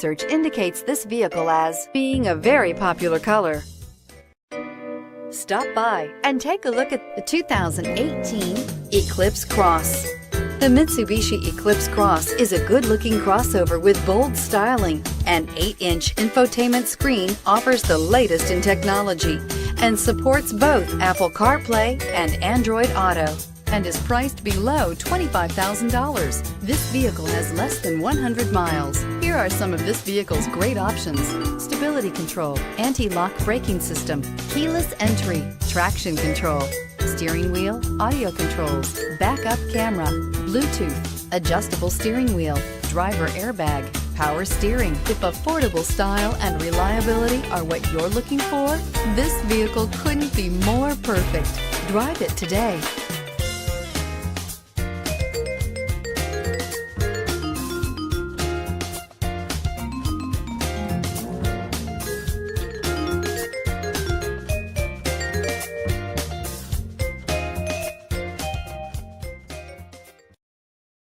Research indicates this vehicle as being a very popular color. Stop by and take a look at the 2018 Eclipse Cross. The Mitsubishi Eclipse Cross is a good-looking crossover with bold styling. An 8-inch infotainment screen offers the latest in technology and supports both Apple CarPlay and Android Auto, and is priced below $25,000. This vehicle has less than 100 miles. Here are some of this vehicle's great options: stability control, anti-lock braking system, keyless entry, traction control, steering wheel audio controls, backup camera, Bluetooth, adjustable steering wheel, driver airbag, power steering. If affordable style and reliability are what you're looking for, this vehicle couldn't be more perfect. Drive it today.